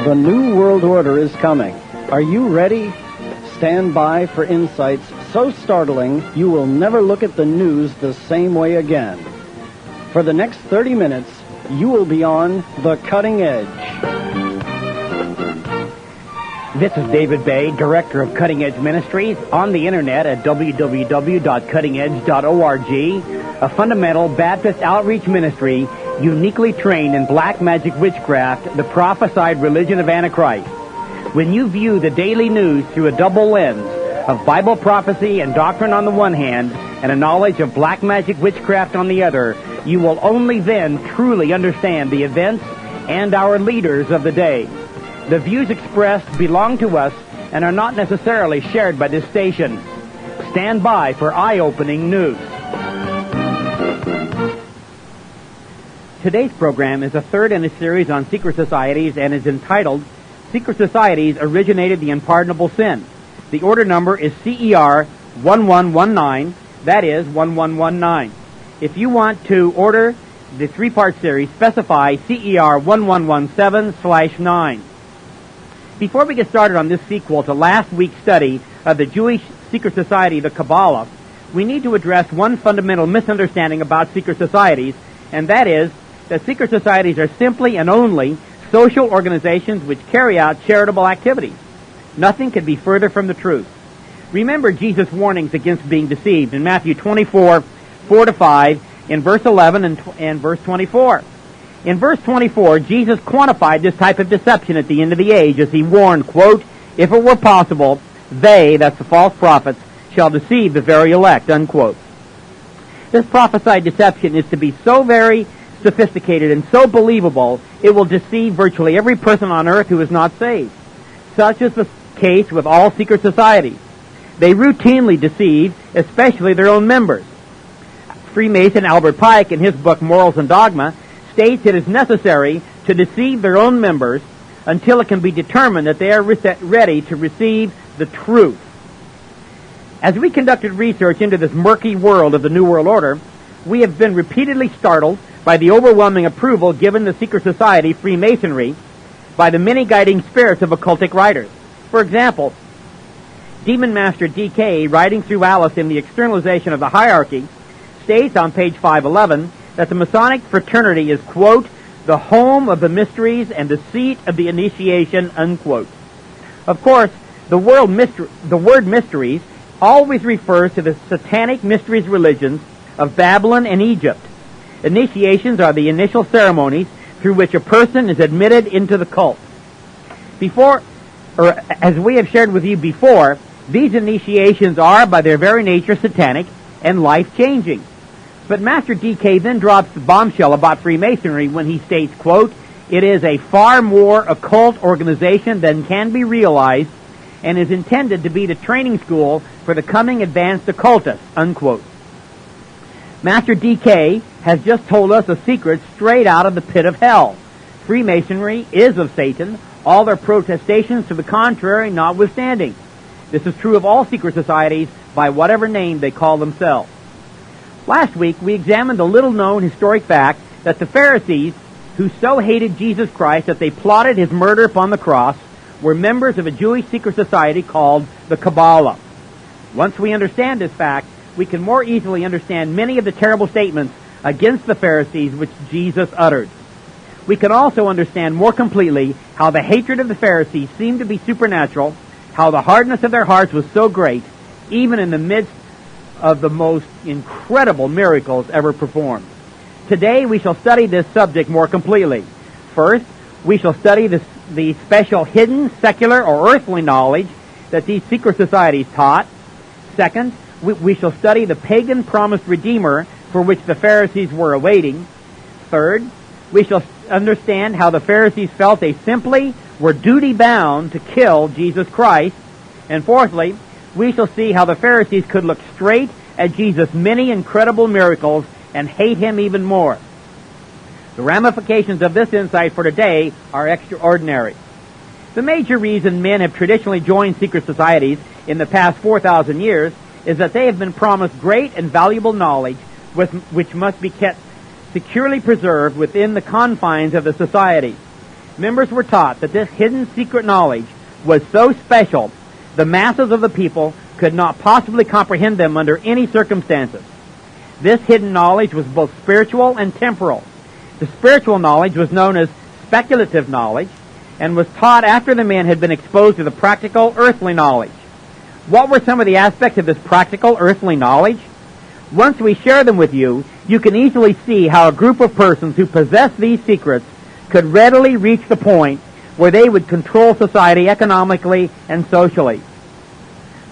The New World Order is coming. Are you ready? Stand by for insights so startling you will never look at the news the same way again. For the next 30 minutes, you will be on The Cutting Edge. This is David Bay, Director of Cutting Edge Ministries, on the internet at www.cuttingedge.org, a fundamental Baptist outreach ministry uniquely trained in black magic witchcraft, the prophesied religion of Antichrist. When you view the daily news through a double lens of Bible prophecy and doctrine on the one hand, and a knowledge of black magic witchcraft on the other, you will only then truly understand the events and our leaders of the day. The views expressed belong to us and are not necessarily shared by this station. Stand by for eye-opening news. Today's program is a third in a series on secret societies and is entitled Secret Societies Originated the Unpardonable Sin. The order number is CER 1119, that is 1119. If you want to order the three-part series, specify CER 1117/9. Before we get started on this sequel to last week's study of the Jewish secret society, the Kabbalah, we need to address one fundamental misunderstanding about secret societies, and that is that secret societies are simply and only social organizations which carry out charitable activities. Nothing could be further from the truth. Remember Jesus' warnings against being deceived in Matthew 24, 4-5, in verse 11 and verse 24. In verse 24, Jesus quantified this type of deception at the end of the age as he warned, quote, "If it were possible, they," that's the false prophets, "shall deceive the very elect," unquote. This prophesied deception is to be so very sophisticated and so believable, it will deceive virtually every person on earth who is not saved. Such is the case with all secret societies. They routinely deceive, especially their own members. Freemason Albert Pike, in his book Morals and Dogma, states it is necessary to deceive their own members until it can be determined that they are ready to receive the truth. As we conducted research into this murky world of the New World Order, we have been repeatedly startled by the overwhelming approval given the secret society Freemasonry by the many guiding spirits of occultic writers. For example, Demon Master DK, writing through Alice in The Externalization of the Hierarchy, states on page 511 that the Masonic fraternity is, quote, "the home of the mysteries and the seat of the initiation," unquote. Of course, the word mysteries always refers to the satanic mysteries religions of Babylon and Egypt. Initiations are the initial ceremonies through which a person is admitted into the cult. As we have shared with you before, these initiations are by their very nature satanic and life-changing. But Master DK then drops the bombshell about Freemasonry when he states, quote, "It is a far more occult organization than can be realized and is intended to be the training school for the coming advanced occultists," unquote. Master DK has just told us a secret straight out of the pit of hell. Freemasonry is of Satan, all their protestations to the contrary notwithstanding. This is true of all secret societies by whatever name they call themselves. Last week, we examined the little-known historic fact that the Pharisees, who so hated Jesus Christ that they plotted his murder upon the cross, were members of a Jewish secret society called the Kabbalah. Once we understand this fact, we can more easily understand many of the terrible statements against the Pharisees which Jesus uttered. We can also understand more completely how the hatred of the Pharisees seemed to be supernatural, how the hardness of their hearts was so great, even in the midst of the most incredible miracles ever performed. Today we shall study this subject more completely. First, we shall study the special hidden, secular, or earthly knowledge that these secret societies taught. Second, we shall study the pagan promised Redeemer for which the Pharisees were awaiting. Third, we shall understand how the Pharisees felt they simply were duty-bound to kill Jesus Christ. And fourthly, we shall see how the Pharisees could look straight at Jesus' many incredible miracles and hate him even more. The ramifications of this insight for today are extraordinary. The major reason men have traditionally joined secret societies in the past 4,000 years is that they have been promised great and valuable knowledge which must be kept securely preserved within the confines of the society. Members were taught that this hidden secret knowledge was so special, the masses of the people could not possibly comprehend them under any circumstances. This hidden knowledge was both spiritual and temporal. The spiritual knowledge was known as speculative knowledge and was taught after the men had been exposed to the practical earthly knowledge. What were some of the aspects of this practical earthly knowledge? Once we share them with you, you can easily see how a group of persons who possess these secrets could readily reach the point where they would control society economically and socially.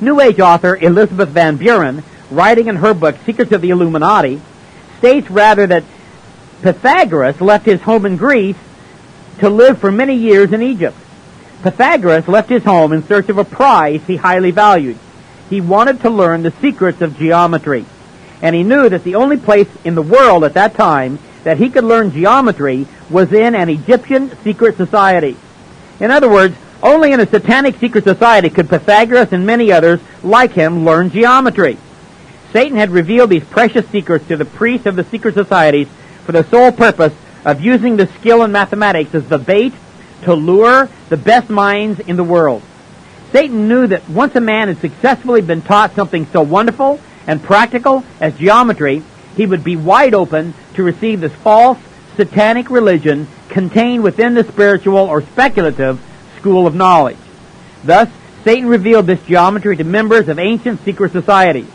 New Age author Elizabeth Van Buren, writing in her book Secrets of the Illuminati, states rather that Pythagoras left his home in Greece to live for many years in Egypt. Pythagoras left his home in search of a prize he highly valued. He wanted to learn the secrets of geometry, and he knew that the only place in the world at that time that he could learn geometry was in an Egyptian secret society. In other words, only in a satanic secret society could Pythagoras and many others like him learn geometry. Satan had revealed these precious secrets to the priests of the secret societies for the sole purpose of using the skill in mathematics as the bait to lure the best minds in the world. Satan knew that once a man had successfully been taught something so wonderful and practical as geometry, he would be wide open to receive this false, satanic religion contained within the spiritual or speculative school of knowledge. Thus, Satan revealed this geometry to members of ancient secret societies.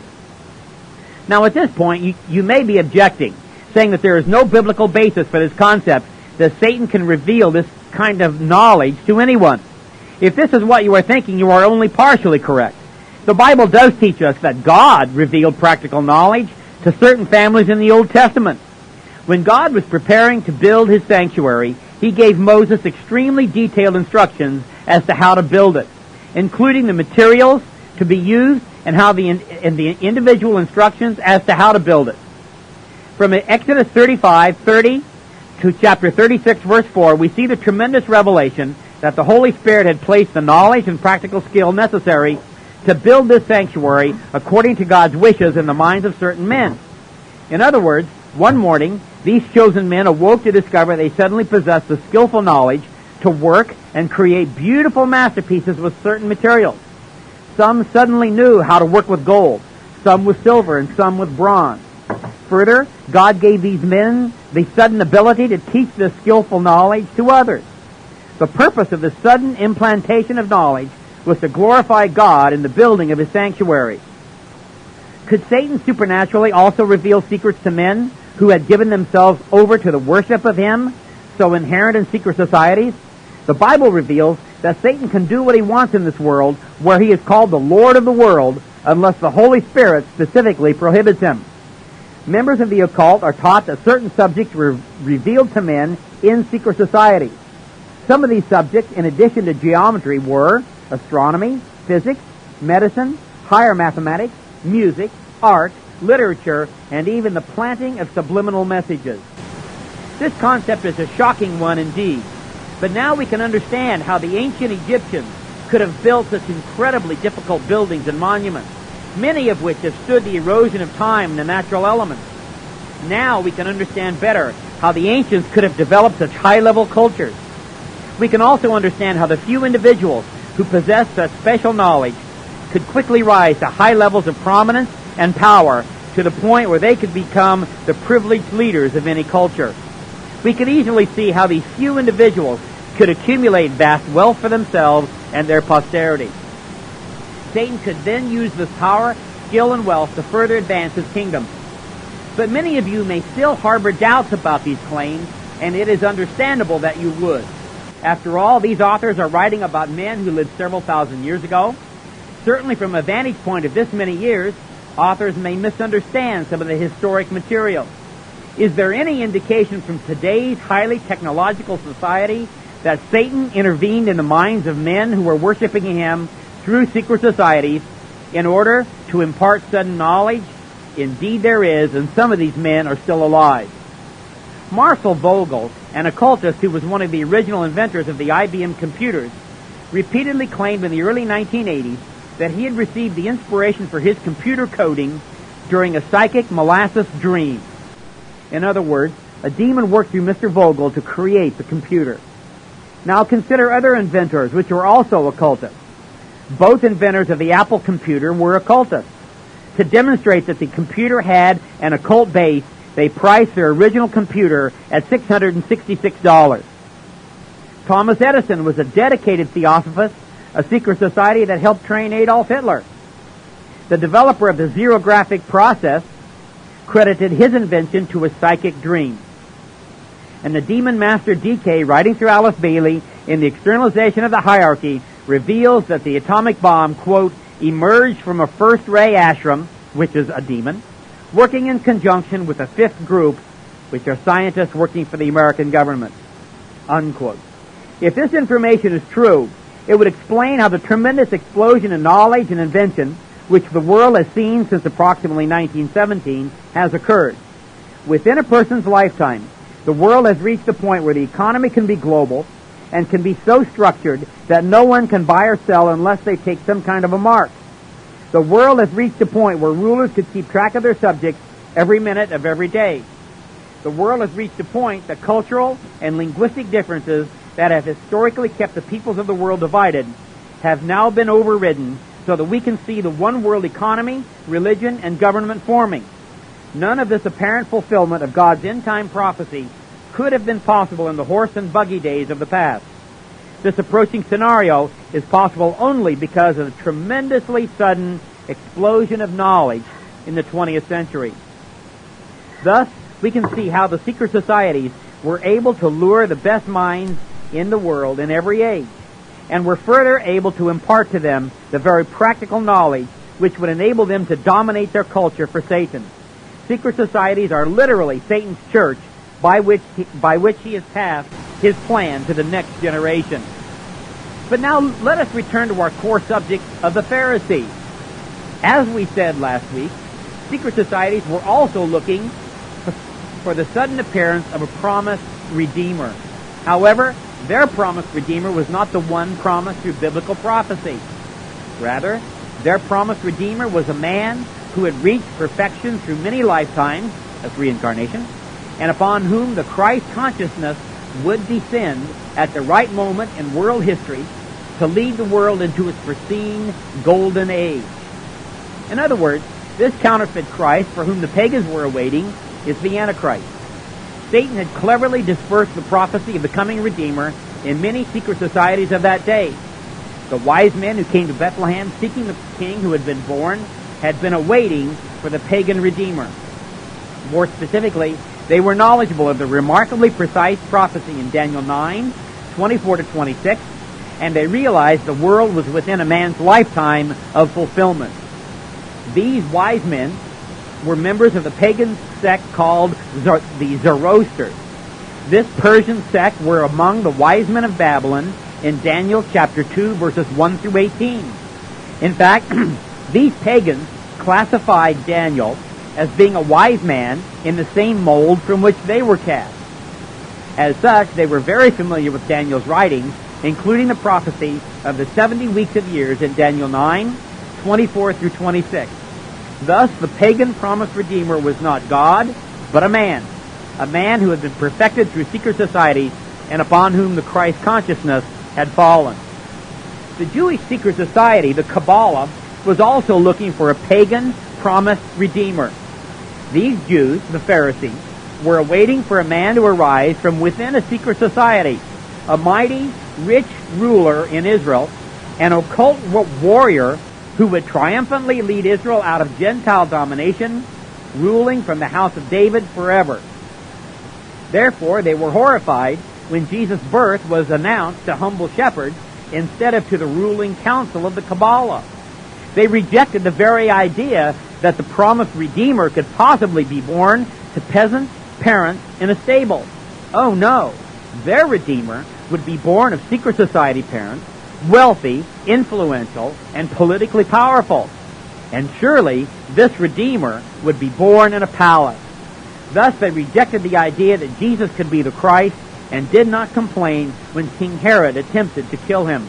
Now, at this point, you may be objecting, saying that there is no biblical basis for this concept that Satan can reveal this kind of knowledge to anyone. If this is what you are thinking, you are only partially correct. The Bible does teach us that God revealed practical knowledge to certain families in the Old Testament. When God was preparing to build his sanctuary, he gave Moses extremely detailed instructions as to how to build it, including the materials to be used and the individual instructions as to how to build it. From Exodus 35:30 to chapter 36, verse 4, we see the tremendous revelation that the Holy Spirit had placed the knowledge and practical skill necessary to build this sanctuary according to God's wishes in the minds of certain men. In other words, one morning, these chosen men awoke to discover they suddenly possessed the skillful knowledge to work and create beautiful masterpieces with certain materials. Some suddenly knew how to work with gold, some with silver, and some with bronze. Further, God gave these men the sudden ability to teach this skillful knowledge to others. The purpose of the sudden implantation of knowledge was to glorify God in the building of his sanctuary. Could Satan supernaturally also reveal secrets to men who had given themselves over to the worship of him, so inherent in secret societies? The Bible reveals that Satan can do what he wants in this world, where he is called the Lord of the world, unless the Holy Spirit specifically prohibits him. Members of the occult are taught that certain subjects were revealed to men in secret societies. Some of these subjects, in addition to geometry, were astronomy, physics, medicine, higher mathematics, music, art, literature, and even the planting of subliminal messages. This concept is a shocking one indeed, but now we can understand how the ancient Egyptians could have built such incredibly difficult buildings and monuments, many of which have stood the erosion of time and the natural elements. Now we can understand better how the ancients could have developed such high-level cultures. We can also understand how the few individuals who possess such special knowledge could quickly rise to high levels of prominence and power to the point where they could become the privileged leaders of any culture. We could easily see how these few individuals could accumulate vast wealth for themselves and their posterity. Satan could then use this power, skill, and wealth to further advance his kingdom. But many of you may still harbor doubts about these claims, and it is understandable that you would. After all, these authors are writing about men who lived several thousand years ago. Certainly from a vantage point of this many years, authors may misunderstand some of the historic material. Is there any indication from today's highly technological society that Satan intervened in the minds of men who were worshiping him through secret societies in order to impart sudden knowledge? Indeed there is, and some of these men are still alive. Marcel Vogel, an occultist who was one of the original inventors of the IBM computers, repeatedly claimed in the early 1980s that he had received the inspiration for his computer coding during a psychic molasses dream. In other words, a demon worked through Mr. Vogel to create the computer. Now consider other inventors which were also occultists. Both inventors of the Apple computer were occultists. To demonstrate that the computer had an occult base, they priced their original computer at $666. Thomas Edison was a dedicated theosophist, a secret society that helped train Adolf Hitler. The developer of the xerographic process credited his invention to a psychic dream. And the demon master DK, writing through Alice Bailey in The Externalization of the Hierarchy, reveals that the atomic bomb, quote, emerged from a first-ray ashram, which is a demon, working in conjunction with a fifth group, which are scientists working for the American government, unquote. If this information is true, it would explain how the tremendous explosion in knowledge and invention, which the world has seen since approximately 1917, has occurred. Within a person's lifetime, the world has reached a point where the economy can be global and can be so structured that no one can buy or sell unless they take some kind of a mark. The world has reached a point where rulers could keep track of their subjects every minute of every day. The world has reached a point that cultural and linguistic differences that have historically kept the peoples of the world divided have now been overridden so that we can see the one world economy, religion, and government forming. None of this apparent fulfillment of God's end-time prophecy could have been possible in the horse and buggy days of the past. This approaching scenario is possible only because of the tremendously sudden explosion of knowledge in the 20th century. Thus, we can see how the secret societies were able to lure the best minds in the world in every age, and were further able to impart to them the very practical knowledge which would enable them to dominate their culture for Satan. Secret societies are literally Satan's church by which he has passed his plan to the next generation. But now let us return to our core subject of the Pharisees. As we said last week, secret societies were also looking for the sudden appearance of a promised Redeemer. However, their promised Redeemer was not the one promised through biblical prophecy. Rather, their promised Redeemer was a man who had reached perfection through many lifetimes, that's reincarnation, and upon whom the Christ consciousness would descend at the right moment in world history to lead the world into its foreseen golden age. In other words, this counterfeit Christ for whom the pagans were awaiting is the Antichrist. Satan had cleverly dispersed the prophecy of the coming Redeemer in many secret societies of that day. The wise men who came to Bethlehem seeking the king who had been born had been awaiting for the pagan Redeemer. More specifically, they were knowledgeable of the remarkably precise prophecy in Daniel 9, 24 to 26, and they realized the world was within a man's lifetime of fulfillment. These wise men were members of the pagan sect called the Zoroasters. This Persian sect were among the wise men of Babylon in Daniel chapter 2, verses 1 through 18. In fact, these pagans classified Daniel as being a wise man in the same mold from which they were cast. As such, they were very familiar with Daniel's writings, including the prophecy of the 70 weeks of years in Daniel 9, 24 through 26. Thus, the pagan promised Redeemer was not God, but a man who had been perfected through secret societies and upon whom the Christ consciousness had fallen. The Jewish secret society, the Kabbalah, was also looking for a pagan promised Redeemer. These Jews, the Pharisees, were awaiting for a man to arise from within a secret society, a mighty, rich ruler in Israel, an occult warrior who would triumphantly lead Israel out of Gentile domination, ruling from the house of David forever. Therefore, they were horrified when Jesus' birth was announced to humble shepherds instead of to the ruling council of the Kabbalah. They rejected the very idea that the promised Redeemer could possibly be born to peasants, parents, in a stable. Oh no, their Redeemer would be born of secret society parents, wealthy, influential, and politically powerful. And surely this Redeemer would be born in a palace. Thus they rejected the idea that Jesus could be the Christ and did not complain when King Herod attempted to kill him.